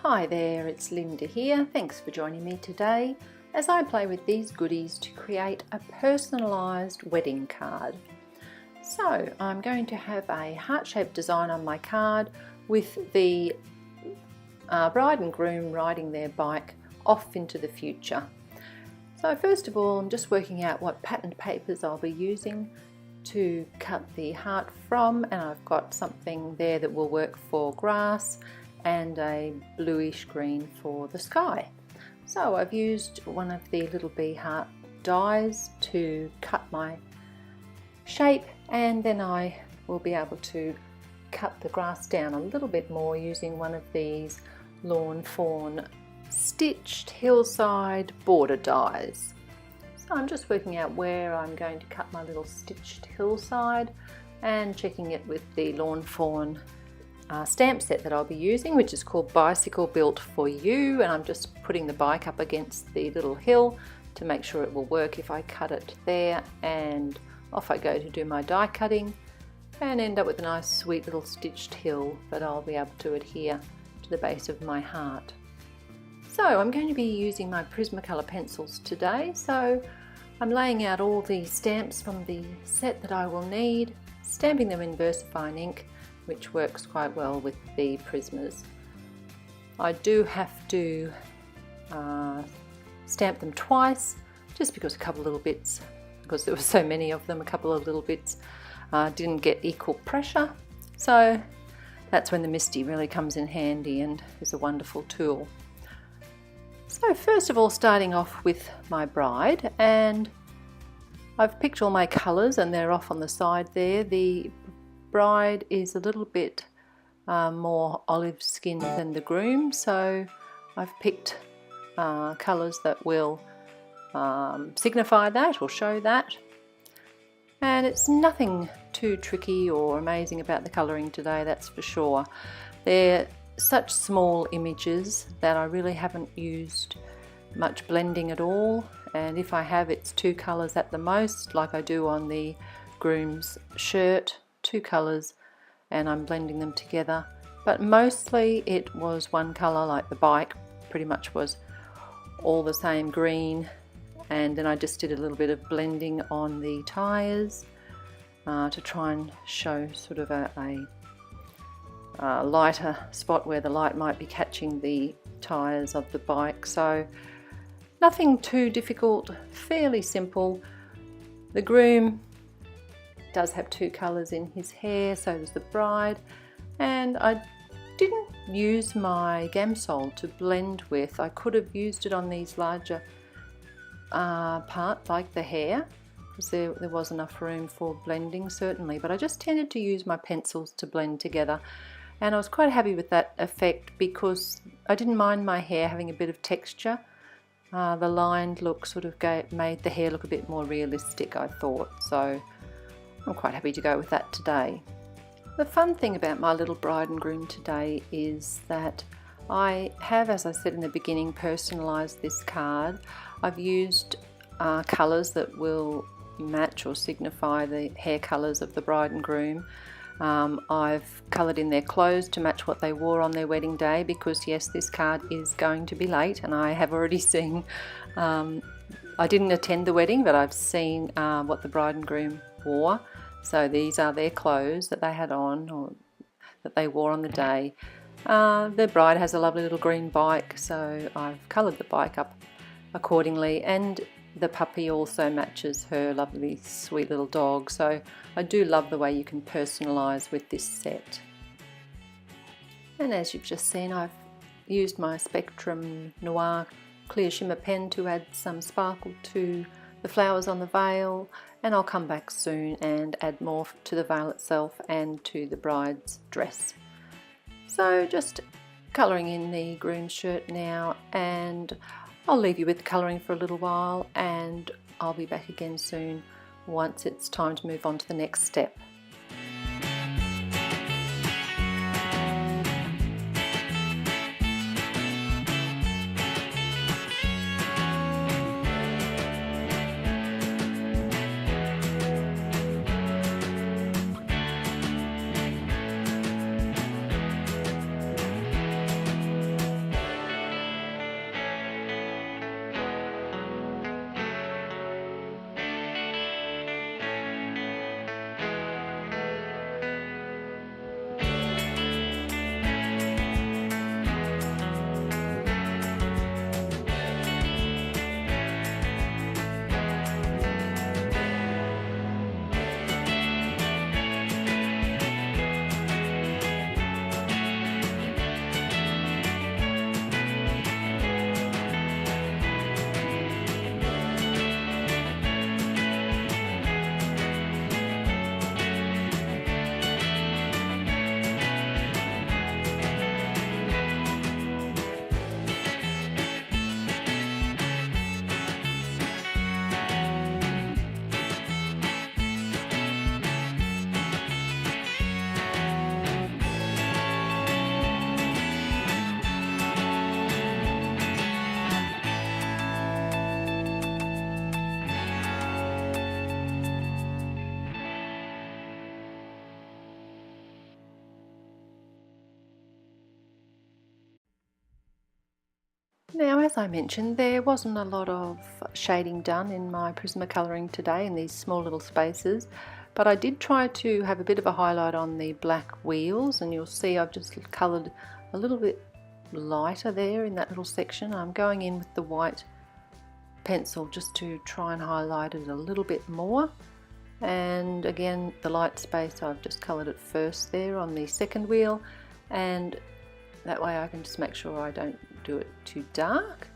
Hi there, it's Linda here. Thanks for joining me today as I play with these goodies to create a personalised wedding card. So I'm going to have a heart-shaped design on my card with the bride and groom riding their bike off into the future. So first of all, I'm just working out what patterned papers I'll be using to cut the heart from, and I've got something there that will work for grass and a bluish green for the sky. So I've used one of the little bee heart dies to cut my shape, and then I will be able to cut the grass down a little bit more using one of these lawn fawn stitched hillside border dies. So I'm just working out where I'm going to cut my little stitched hillside and checking it with the lawn fawn stamp set that I'll be using, which is called Bicycle Built for You, and I'm just putting the bike up against the little hill to make sure it will work if I cut it there, and off I go to do my die cutting and end up with a nice sweet little stitched hill that I'll be able to adhere to the base of my heart. So I'm going to be using my Prismacolor pencils today, so I'm laying out all the stamps from the set that I will need, stamping them in VersaFine ink, which works quite well with the Prismas. I do have to stamp them twice, just because a couple of little bits, because there were so many of them, a couple of little bits didn't get equal pressure. So that's when the MISTI really comes in handy and is a wonderful tool. So first of all, starting off with my bride, and I've picked all my colours and they're off on the side there. The bride is a little bit more olive skinned than the groom, so I've picked colours that will signify that or show that. And it's nothing too tricky or amazing about the colouring today, that's for sure. They're such small images that I really haven't used much blending at all, and if I have, it's two colours at the most, like I do on the groom's shirt. Two colours, and I'm blending them together, but mostly it was one colour, like the bike pretty much was all the same green, and then I just did a little bit of blending on the tyres to try and show sort of a lighter spot where the light might be catching the tyres of the bike. So nothing too difficult, fairly simple. The groom does have two colours in his hair, so does the bride, and I didn't use my Gamsol to blend with. I could have used it on these larger part like the hair, because there was enough room for blending certainly, but I just tended to use my pencils to blend together, and I was quite happy with that effect because I didn't mind my hair having a bit of texture. The lined look sort of made the hair look a bit more realistic, I thought, so I'm quite happy to go with that today. The fun thing about my little bride and groom today is that I have, as I said in the beginning, personalised this card. I've used colours that will match or signify the hair colours of the bride and groom. I've coloured in their clothes to match what they wore on their wedding day, because yes, this card is going to be late, and I have already seen, I didn't attend the wedding, but I've seen what the bride and groom wore. So these are their clothes that they had on, or that they wore on the day. The bride has a lovely little green bike, so I've coloured the bike up accordingly, and the puppy also matches her lovely sweet little dog. So I do love the way you can personalise with this set. And as you've just seen, I've used my Spectrum Noir clear shimmer pen to add some sparkle to the flowers on the veil, and I'll come back soon and add more to the veil itself and to the bride's dress. So just colouring in the groom's shirt now, and I'll leave you with the colouring for a little while, and I'll be back again soon once it's time to move on to the next step. Now, as I mentioned, there wasn't a lot of shading done in my Prismacolouring today in these small little spaces, but I did try to have a bit of a highlight on the black wheels, and you'll see I've just coloured a little bit lighter there in that little section. I'm going in with the white pencil just to try and highlight it a little bit more, and again the light space I've just coloured it first there on the second wheel, and that way I can just make sure I don't do it too dark,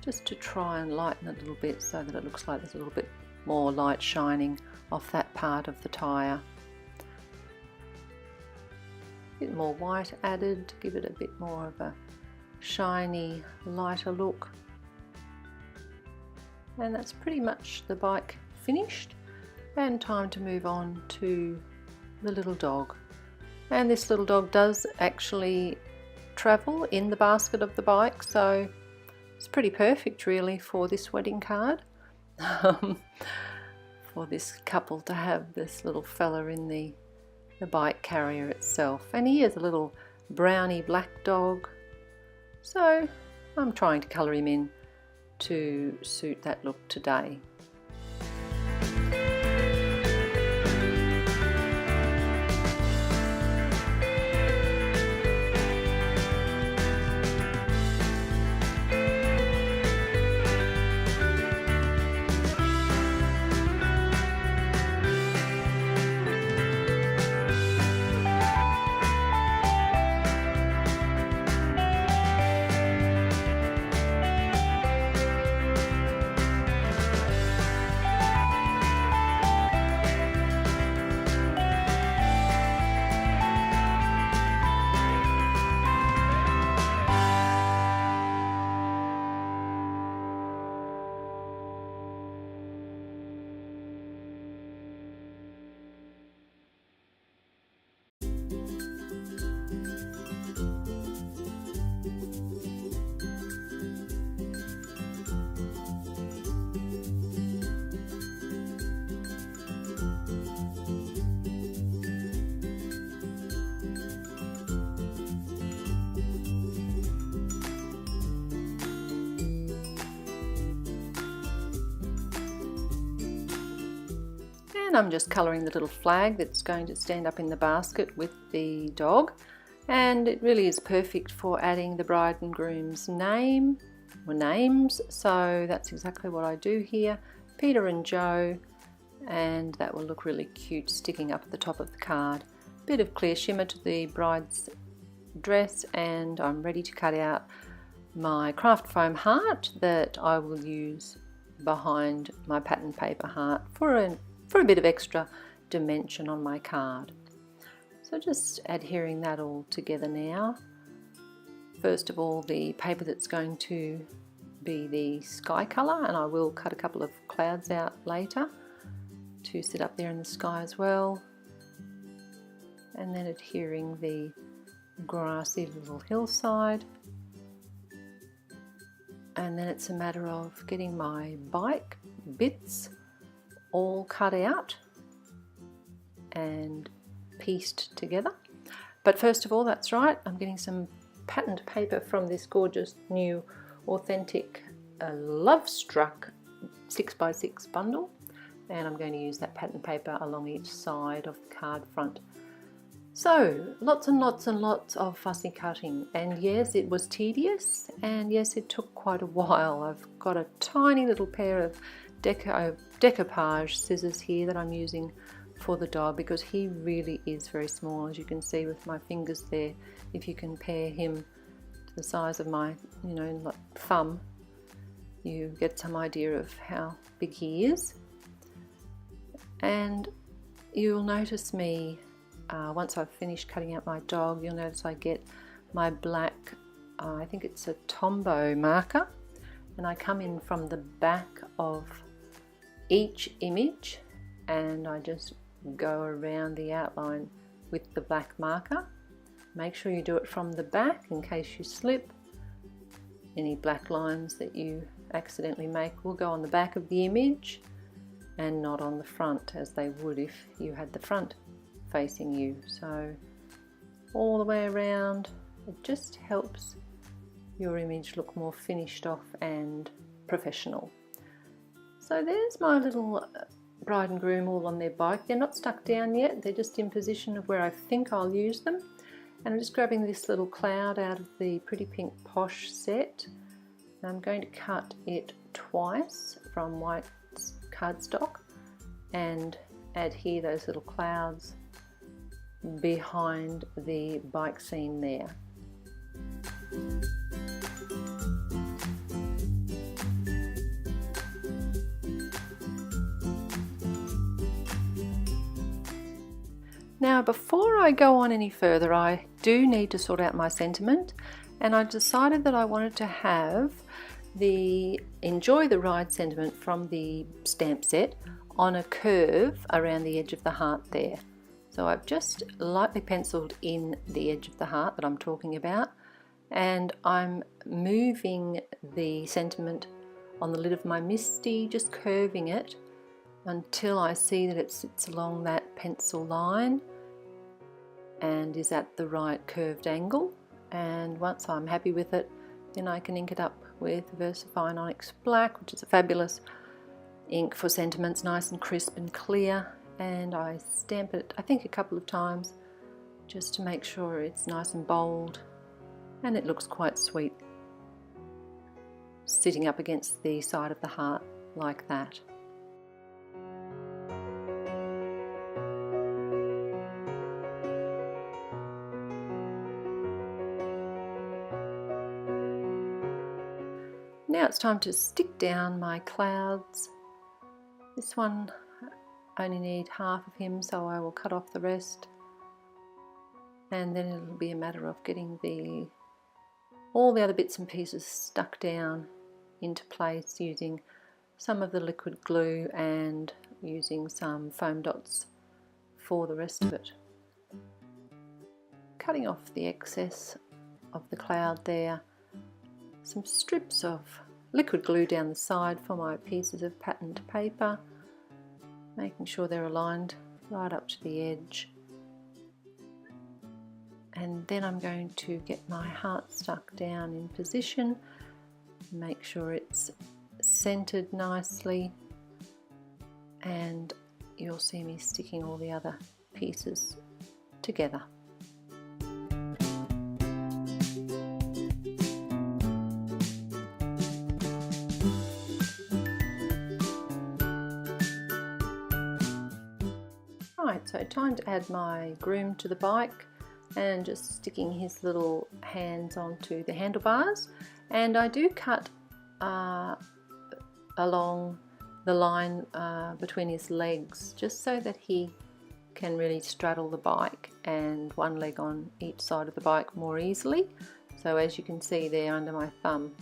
just to try and lighten it a little bit so that it looks like there's a little bit more light shining off that part of the tyre. A bit more white added to give it a bit more of a shiny, lighter look. And that's pretty much the bike finished, and time to move on to the little dog. And this little dog does actually travel in the basket of the bike, so it's pretty perfect really for this wedding card. For this couple to have this little fella in the bike carrier itself. And he is a little browny black dog, so I'm trying to colour him in to suit that look today. And I'm just colouring the little flag that's going to stand up in the basket with the dog, and it really is perfect for adding the bride and groom's name or names, so that's exactly what I do here, Peter and Joe, and that will look really cute sticking up at the top of the card. Bit of clear shimmer to the bride's dress, and I'm ready to cut out my craft foam heart that I will use behind my pattern paper heart for a bit of extra dimension on my card. So just adhering that all together now. First of all, the paper that's going to be the sky colour, and I will cut a couple of clouds out later to sit up there in the sky as well. And then adhering the grassy little hillside. And then it's a matter of getting my bike bits all cut out and pieced together. But first of all, that's right, I'm getting some patterned paper from this gorgeous new authentic Lovestruck 6x6 bundle, and I'm going to use that pattern paper along each side of the card front. So lots and lots and lots of fussy cutting, and yes, it was tedious, and yes, it took quite a while. I've got a tiny little pair of decoupage scissors here that I'm using for the dog because he really is very small, as you can see with my fingers there. If you compare him to the size of my, like thumb, you get some idea of how big he is. And you'll notice me, once I've finished cutting out my dog, you'll notice I get my black, I think it's a Tombow marker, and I come in from the back of each image and I just go around the outline with the black marker. Make sure you do it from the back in case you slip. Any black lines that you accidentally make will go on the back of the image and not on the front, as they would if you had the front facing you. So all the way around, it just helps your image look more finished off and professional. So there's my little bride and groom all on their bike. They're not stuck down yet, they're just in position of where I think I'll use them. And I'm just grabbing this little cloud out of the Pretty Pink Posh set. And I'm going to cut it twice from white cardstock and adhere those little clouds behind the bike scene there. Now before I go on any further, I do need to sort out my sentiment, and I decided that I wanted to have the Enjoy the Ride sentiment from the stamp set on a curve around the edge of the heart there. So I've just lightly penciled in the edge of the heart that I'm talking about, and I'm moving the sentiment on the lid of my Misty, just curving it until I see that it sits along that pencil line and is at the right curved angle. And once I'm happy with it, then I can ink it up with VersaFine Onyx Black, which is a fabulous ink for sentiments, nice and crisp and clear. And I stamp it, I think, a couple of times just to make sure it's nice and bold, and it looks quite sweet sitting up against the side of the heart like that. Now it's time to stick down my clouds. This one I only need half of him, so I will cut off the rest, and then it'll be a matter of getting all the other bits and pieces stuck down into place using some of the liquid glue and using some foam dots for the rest of it. Cutting off the excess of the cloud there, some strips of liquid glue down the side for my pieces of patterned paper, making sure they're aligned right up to the edge. And then I'm going to get my heart stuck down in position, make sure it's centered nicely, and you'll see me sticking all the other pieces together. Right, so time to add my groom to the bike and just sticking his little hands onto the handlebars. And I do cut along the line between his legs just so that he can really straddle the bike and one leg on each side of the bike more easily. So as you can see there under my thumb,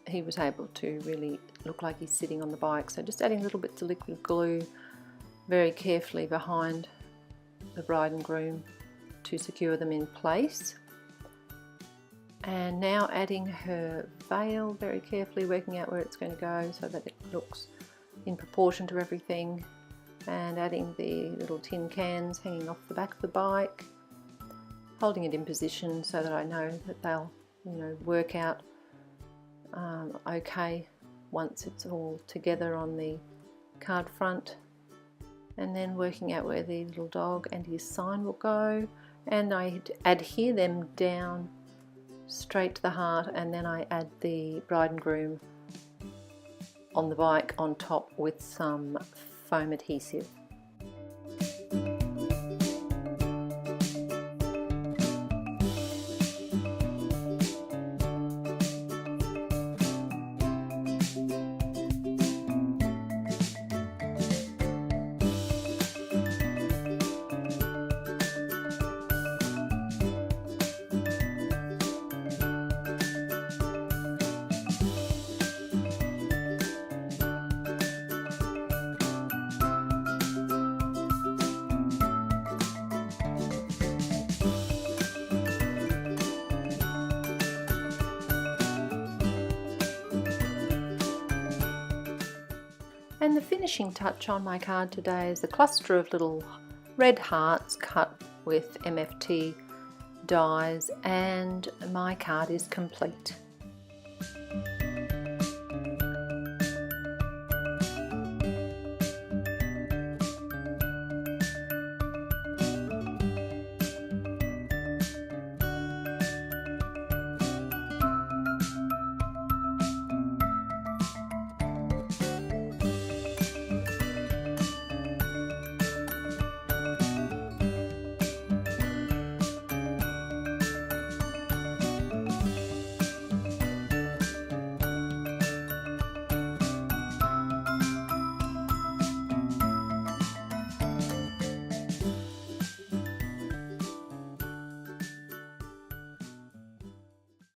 he was able to really look like he's sitting on the bike. So just adding little bits of liquid glue very carefully behind the bride and groom to secure them in place. And now adding her veil very carefully, working out where it's going to go so that it looks in proportion to everything, and adding the little tin cans hanging off the back of the bike, holding it in position so that I know that they'll, work out okay once it's all together on the card front. And then working out where the little dog and his sign will go, and I adhere them down straight to the heart, and then I add the bride and groom on the bike on top with some foam adhesive. And the finishing touch on my card today is a cluster of little red hearts cut with MFT dies, and my card is complete.